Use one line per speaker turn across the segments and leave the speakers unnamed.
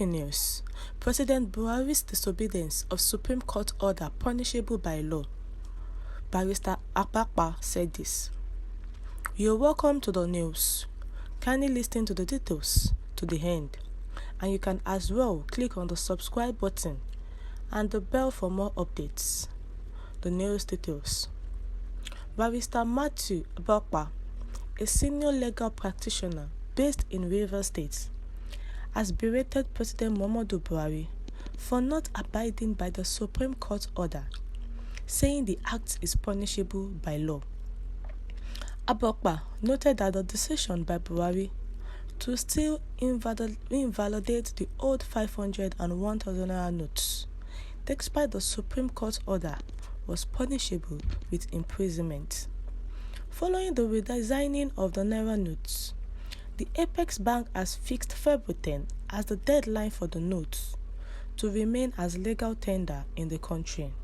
Breaking news. President Buhari's disobedience of Supreme Court order punishable by law. Barrister Akpakpa said this. You're welcome to the news. Kindly listen to the details to the end. And you can as well click on the subscribe button and the bell for more updates. The news details. Barrister Matthew Akpakpa, a senior legal practitioner based in Rivers State, has berated President Muhammadu Buhari for not abiding by the Supreme Court order, saying the act is punishable by law. Akpakpa noted that the decision by Buhari to still invalidate the old 500 and 1,000 naira notes, despite the Supreme Court order, was punishable with imprisonment. Following the redesigning of the naira notes, the Apex Bank has fixed February 10 as the deadline for the notes to remain as legal tender in the country.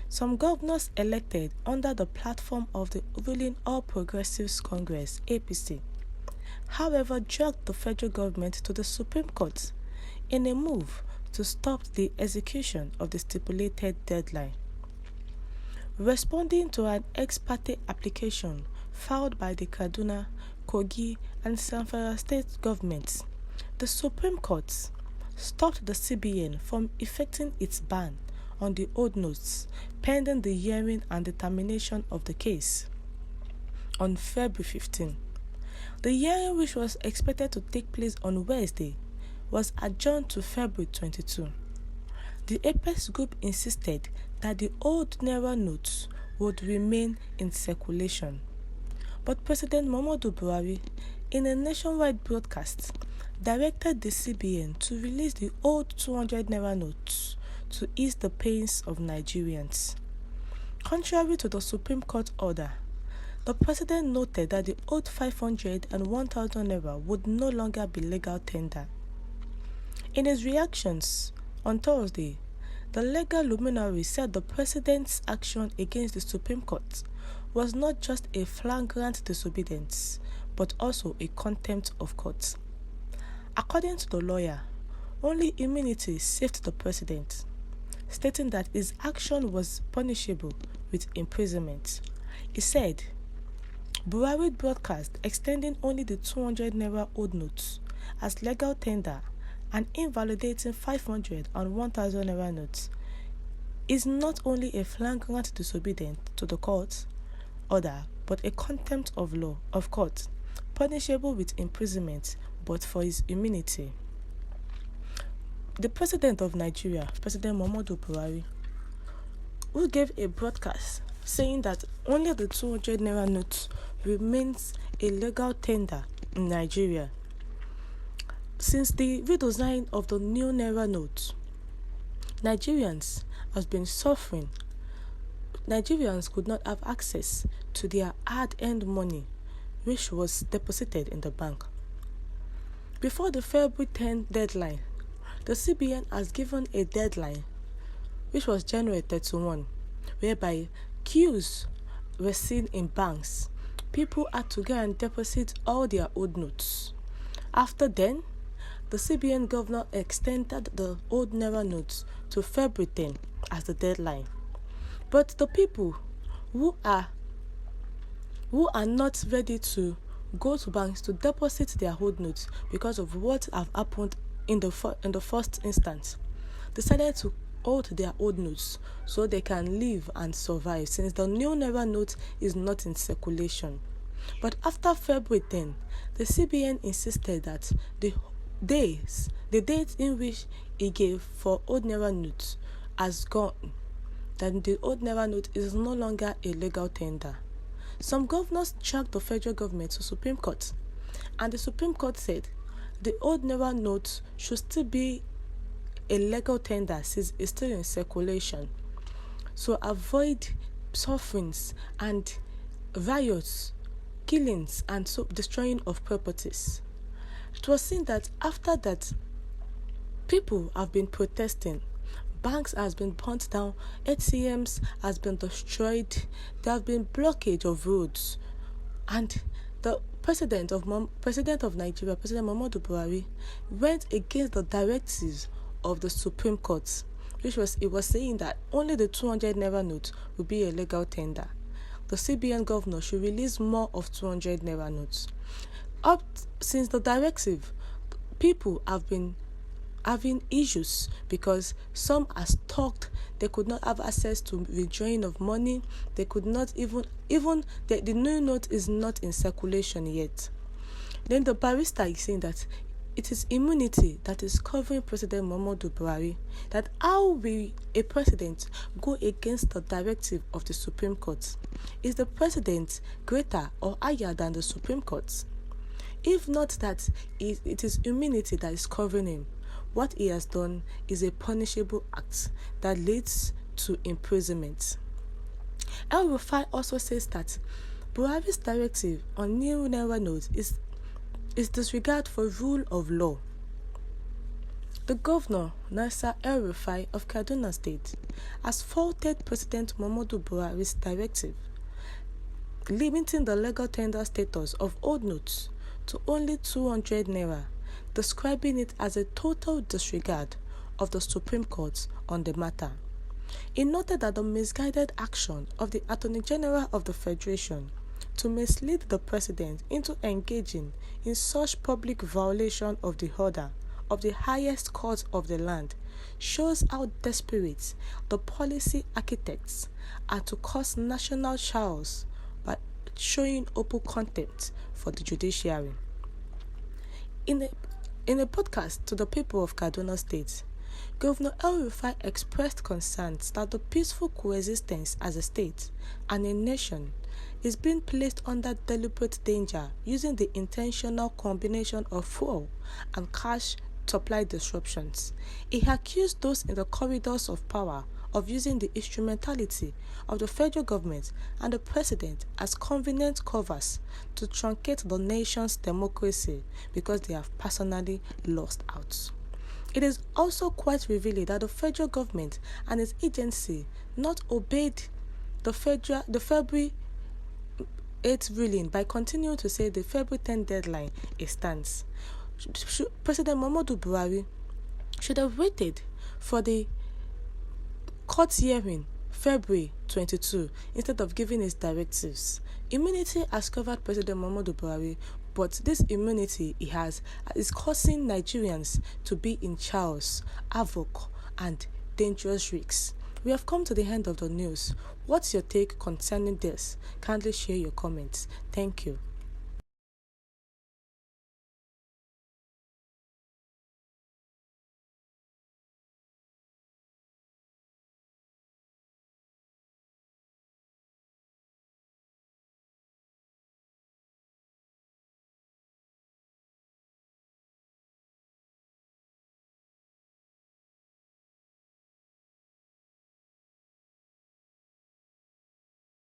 Some governors elected under the platform of the ruling All Progressives Congress (APC), however, dragged the federal government to the Supreme Court in a move to stop the execution of the stipulated deadline. Responding to an ex parte application filed by the Kaduna, Kogi, and Zamfara state governments, the Supreme Court stopped the CBN from effecting its ban on the old notes pending the hearing and determination of the case. On February 15, the hearing, which was expected to take place on Wednesday, was adjourned to February 22. The Apex group insisted that the old naira notes would remain in circulation. But President Muhammadu Buhari, in a nationwide broadcast, directed the CBN to release the old 200 naira notes to ease the pains of Nigerians. Contrary to the Supreme Court order, the president noted that the old 500 and 1,000 naira would no longer be legal tender. In his reactions on Thursday, the legal luminary said the president's action against the Supreme Court was not just a flagrant disobedience, but also a contempt of court. According to the lawyer, only immunity saved the president, stating that his action was punishable with imprisonment. He said, Buhari broadcast extending only the 200 naira old notes as legal tender and invalidating 500 and 1,000 naira notes is not only a flagrant disobedience to the court order, but a contempt of law of court, punishable with imprisonment, but for his immunity. The President of Nigeria, President Muhammadu Buhari, who gave a broadcast saying that only the 200 naira note remains a legal tender in Nigeria. Since the redesign of the new naira note, Nigerians have been suffering. Nigerians could not have access to their hard-earned money, which was deposited in the bank. Before the February 10 deadline, the CBN has given a deadline, which was January 31, whereby queues were seen in banks. People had to go and deposit all their old notes. After then, the CBN governor extended the old naira notes to February 10 as the deadline. But the people who are not ready to go to banks to deposit their old notes because of what have happened in the first instance, decided to hold their old notes so they can live and survive, since the new naira note is not in circulation. But after February 10, the CBN insisted that the date in which it gave for old naira notes has gone, that the old naira note is no longer a legal tender. Some governors dragged the federal government to Supreme Court, and the Supreme Court said the old naira note should still be a legal tender since it's still in circulation. So avoid sufferings and riots, killings, and destroying of properties. It was seen that after that, people have been protesting. Banks has been burnt down, ATMs has been destroyed, there have been blockage of roads, and The President of Nigeria, President Muhammadu Buhari, went against the directives of the Supreme Court, it was saying that only the 200 naira note would be a legal tender. The CBN governor should release more of 200 naira notes. Since the directive, people have been having issues because some are stuck. They could not have access to withdrawing of money. They could not even the new note is not in circulation yet. Then the barrister is saying that it is immunity that is covering President Muhammadu Buhari. That how will a president go against the directive of the Supreme Court? Is the president greater or higher than the Supreme Court? If not that it is immunity that is covering him, what he has done is a punishable act that leads to imprisonment. El-Rufai also says that Buhari's directive on new naira notes is disregard for rule of law. The governor, Nasir El-Rufai of Kaduna State, has faulted President Muhammadu Buhari's directive, limiting the legal tender status of old notes to only 200 naira, describing it as a total disregard of the Supreme Court on the matter. He noted that the misguided action of the Attorney General of the Federation to mislead the President into engaging in such public violation of the order of the highest court of the land shows how desperate the policy architects are to cause national chaos by showing open contempt for the judiciary. In a podcast to the people of Kaduna State, Governor El-Rufai expressed concerns that the peaceful coexistence as a state and a nation is being placed under deliberate danger using the intentional combination of fuel and cash supply disruptions. He accused those in the corridors of power of using the instrumentality of the federal government and the president as convenient covers to truncate the nation's democracy because they have personally lost out. It is also quite revealing that the federal government and its agency not obeyed the February 8th ruling by continuing to say the February 10th deadline stands. President Muhammadu Buhari should have waited for the court hearing February 22 instead of giving his directives. Immunity has covered President Muhammadu Buhari, but this immunity he has is causing Nigerians to be in chaos, havoc, and dangerous risks. We have come to the end of the news. What's your take concerning this? Kindly share your comments. Thank you.